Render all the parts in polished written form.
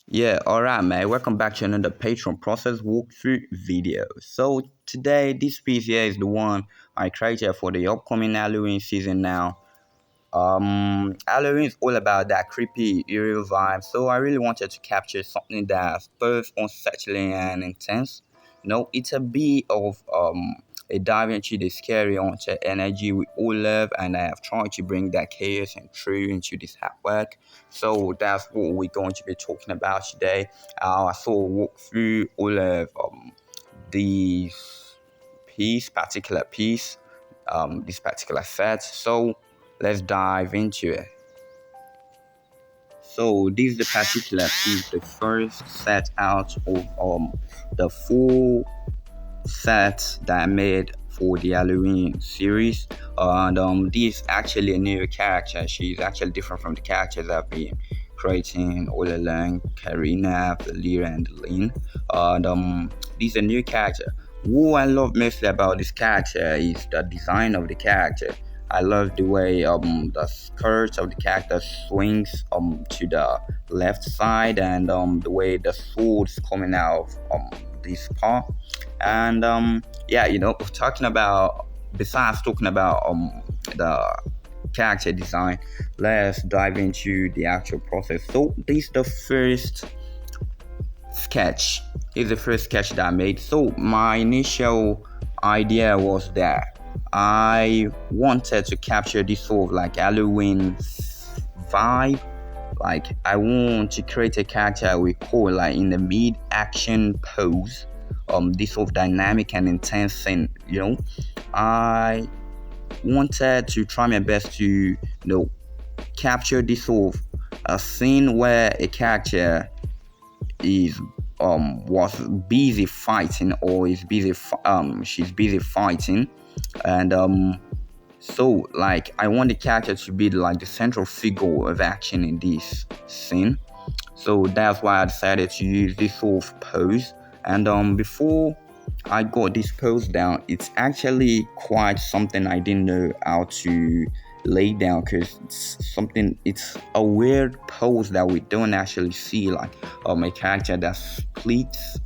Yeah, alright, man. Welcome back to another Patreon process walkthrough video. So today, this piece here is the one I created for the upcoming Halloween season now. Halloween is all about that creepy, eerie vibe. So I really wanted to capture something that's both unsettling and intense. It's a bit of a dive into the scary haunted energy we all love, and I have tried to bring that chaos and truth into this artwork. So that's what we're going to be talking about today. I sort of walk through all of these particular piece, this particular set. So let's dive into it. So this is the particular piece, the first set out of the full set that I made for the Halloween series. And this is actually a new character. She's actually different from the characters I've been creating all along, Karina, Valia, and Lynn. And this is a new character. What I love mostly about this character is the design of the character. I love the way the skirt of the character swings to the left side, and the way the sword's coming out of this part. And yeah, talking about besides talking about the character design, let's dive into the actual process. So this is the first sketch. Is the first sketch that I made. So my initial idea was that I wanted to capture this sort of like Halloween vibe. Like I want to create a character we call like in the mid-action pose. This sort of dynamic and intense thing. I wanted to try my best to capture this sort of a scene where a character is was busy fighting or is busy she's busy fighting, and so like I want the character to be like the central figure of action in this scene. So that's why I decided to use this sort of pose. And before I got this pose down, it's actually quite something I didn't know how to lay down, because it's a weird pose that we don't actually see, like a character that splits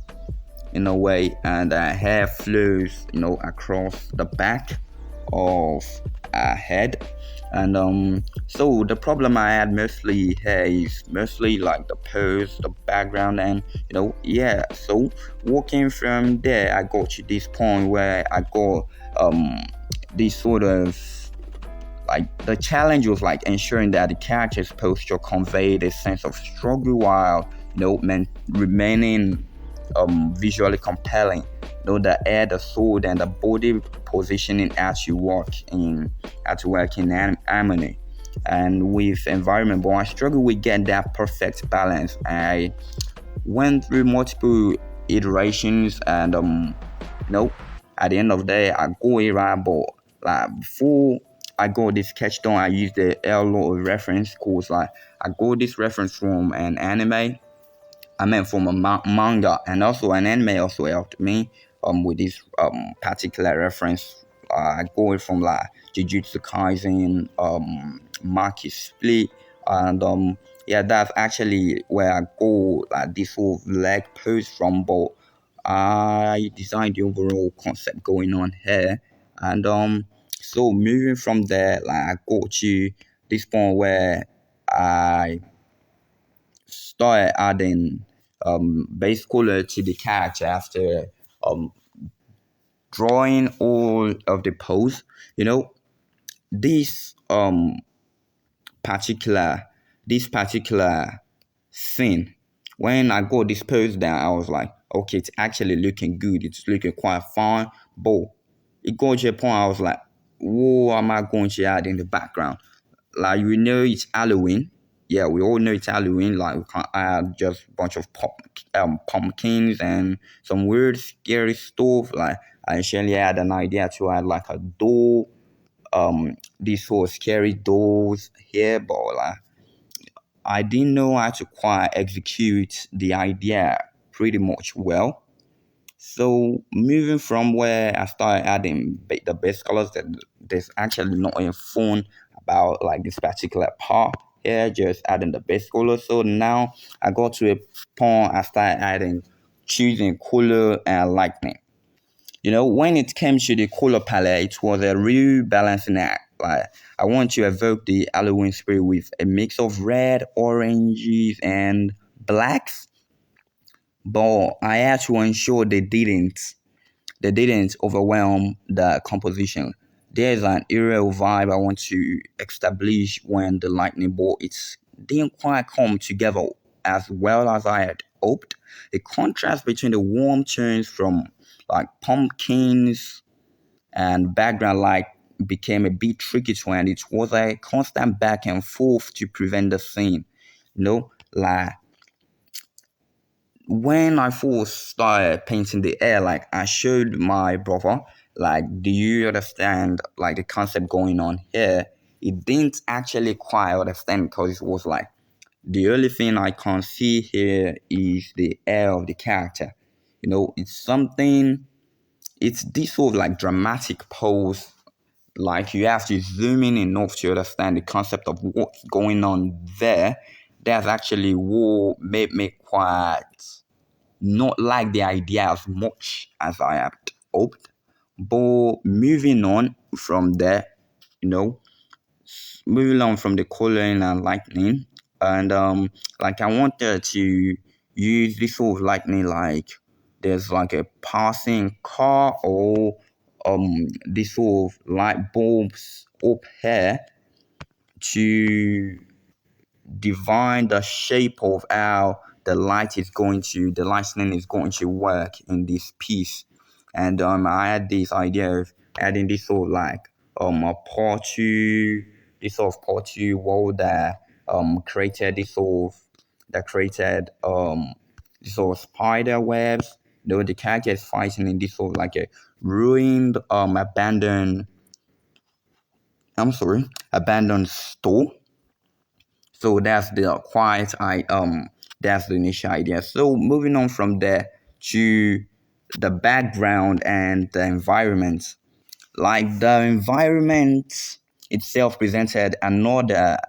in a way, and hair flows across the back of a head. And so the problem I had mostly here is mostly like the pose, the background, and yeah. So walking from there, I got to this point where I got this sort of like the challenge was like ensuring that the character's posture conveyed a sense of struggle while remaining visually compelling. The head, the sword, and the body positioning as you work in harmony and with environment. But I struggle with getting that perfect balance. I went through multiple iterations, and at the end of the day, I go it right. But like before I got this sketch done, I used the L reference because like I got this reference from an anime. I meant from a manga, and also an anime also helped me with this particular reference. I go it from like Jujutsu Kaisen, Maki Split, and yeah, that's actually where I go like this whole leg pose from. But I designed the overall concept going on here, and so moving from there, like I go to this point where I started adding base color to the character after um drawing all of the pose. This particular this particular scene, when I got this pose down, I was like, okay, it's actually looking good, it's looking quite fun. But it got to a point I was like, what am I going to add in the background? Like, it's Halloween. Yeah, we all know it's Halloween. Like, we can't add just a bunch of pumpkins and some weird, scary stuff. Like, I initially had an idea to add like a doll, these sort of scary dolls here, but like, I didn't know how to quite execute the idea pretty much well. So moving from where I started adding the base colors, that there's actually not a fun about like this particular part. here, just adding the base color. So now I got to a point I started adding, choosing color and lightning. When it came to the color palette, it was a real balancing act. Like, I want to evoke the Halloween spirit with a mix of red, oranges, and blacks, but I had to ensure they didn't overwhelm the composition. There's an aerial vibe I want to establish when the lightning bolt it didn't quite come together as well as I had hoped. The contrast between the warm tones from like pumpkins and background light became a bit tricky to end. It was a constant back and forth to prevent the scene. Like when I first started painting the air, like I showed my brother, like, do you understand like the concept going on here? It didn't actually quite understand because it was like the only thing I can see here is the air of the character. It's this sort of like dramatic pose. Like you have to zoom in enough to understand the concept of what's going on there. That's actually what made me quite not like the idea as much as I had hoped. But you know, moving on from the coloring and lightning, and like I wanted to use this sort of lightning, like there's like a passing car or this sort of light bulbs up here to divine the shape of how the lightning is going to work in this piece. And I had this idea of adding this sort of like a portal, this sort of portal wall that created this sort of spider webs. The character is fighting in this sort of like a ruined abandoned store. So that's the initial idea. So moving on from there to the background and the environment. Like the environment itself presented another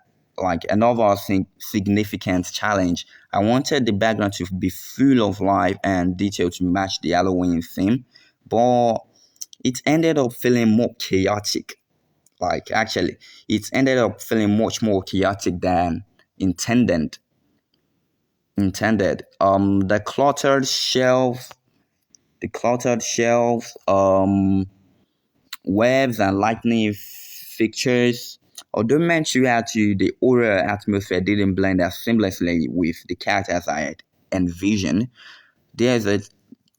significant challenge. I wanted the background to be full of life and detail to match the Halloween theme, but it ended up feeling more chaotic. Like actually, it ended up feeling much more chaotic than intended. The cluttered shelves, webs and lightning fixtures. Although meant to add to the horror atmosphere, didn't blend as seamlessly with the characters I had envisioned. There's a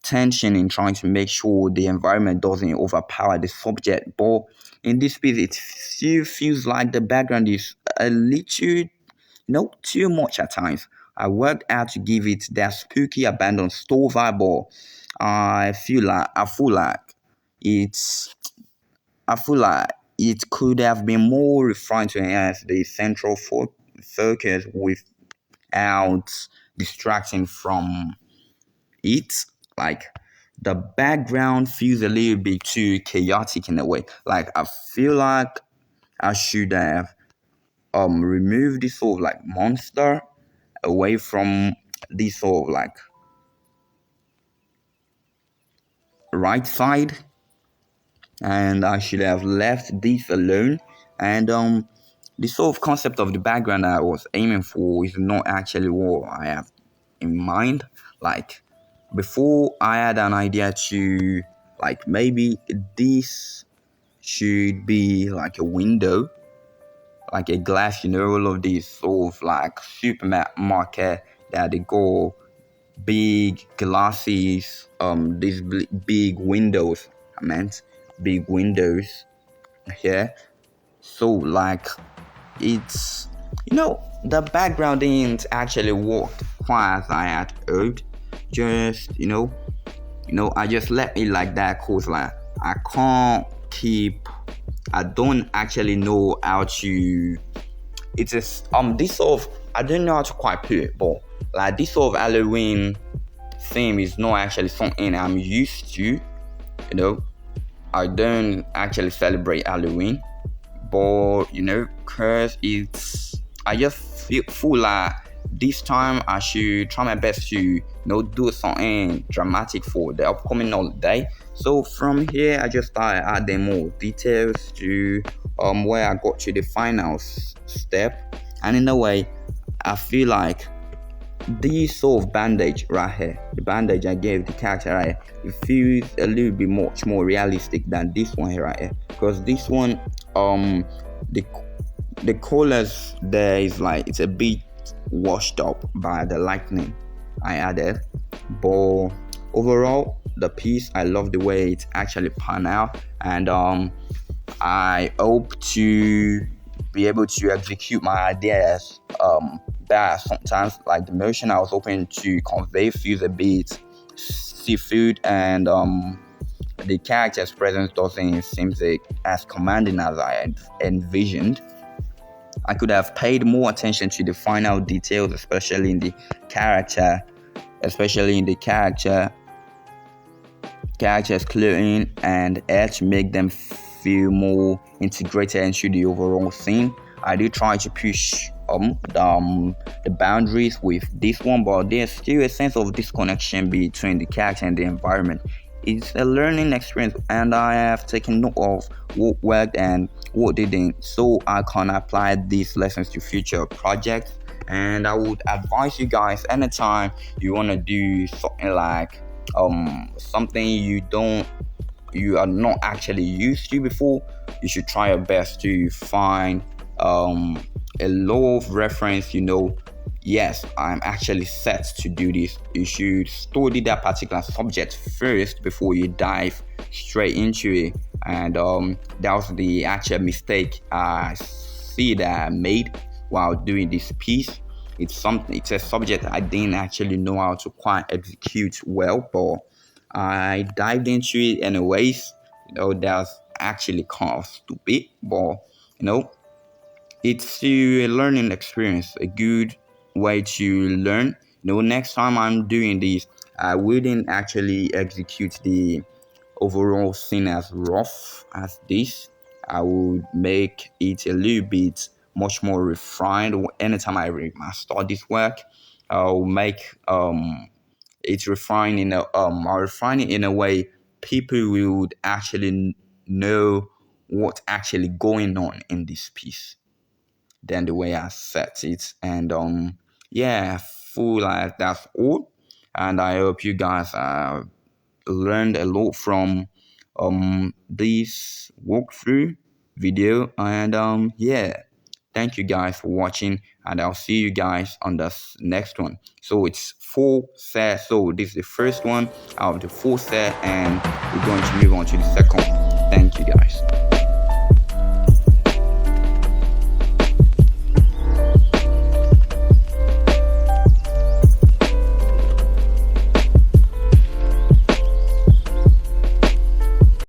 tension in trying to make sure the environment doesn't overpower the subject, but in this piece, it still feels like the background is a little, too much at times. I worked out to give it that spooky abandoned store vibe, but it's I feel like it could have been more refined to enhance the central focus without distracting from it. Like the background feels a little bit too chaotic in a way. Like I feel like I should have removed this sort of like monster away from this sort of like right side, and I should have left this alone. And the sort of concept of the background I was aiming for is not actually what I have in mind. Like before, I had an idea to like maybe this should be like a window, like a glass. All of these sort of like supermarket that they go big glasses, these big windows. I meant big windows here. So like it's the background didn't actually work quite as I had hoped. Just I just left it like that cause like I don't actually know how to. It's this sort of I don't know how to quite put it, but like this sort of Halloween theme is not actually something I'm used to. I don't actually celebrate Halloween, but cause I just feel like this time I should try my best to do something dramatic for the upcoming holiday. So from here I just started adding more details to where I got to the final step, and in a way I feel like this sort of bandage right here, the bandage I gave the character right here, it feels a little bit much more realistic than this one here right here. Because this one, the the colors there is like it's a bit washed up by the lightning I added, but overall the piece I love the way it actually pan out, and I hope to be able to execute my ideas better. Sometimes like the motion I was hoping to convey feels a bit seafood, and the character's presence doesn't seem as commanding as I envisioned. I could have paid more attention to the final details, especially in the character, especially in the characters' clothing and hair to make them feel more integrated into the overall scene. I do try to push the boundaries with this one, but there's still a sense of disconnection between the character and the environment. It's a learning experience, and I have taken note of what worked and what didn't, so I can apply these lessons to future projects. And I would advise you guys, anytime you want to do something like something you are not actually used to before, you should try your best to find a law of reference. Yes, I'm actually set to do this. You should study that particular subject first before you dive straight into it. And that was the actual mistake I see that I made while doing this piece. It's a subject I didn't actually know how to quite execute well, but I dived into it anyways. That's actually kind of stupid, but you know it's still a learning experience, a good way to learn. Next time I'm doing this, I wouldn't actually execute the overall scene as rough as this. I would make it a little bit much more refined. Anytime I remaster this work, I'll make it's refined I'll refine it in a way people would actually know what's actually going on in this piece than the way I set it. And yeah, I feel like that's all. And I hope you guys learned a lot from this walkthrough video. And yeah, thank you guys for watching, and I'll see you guys on the next one. So it's 4 sets. So this is the first one out of the 4 set, and we're going to move on to the second. Thank you guys.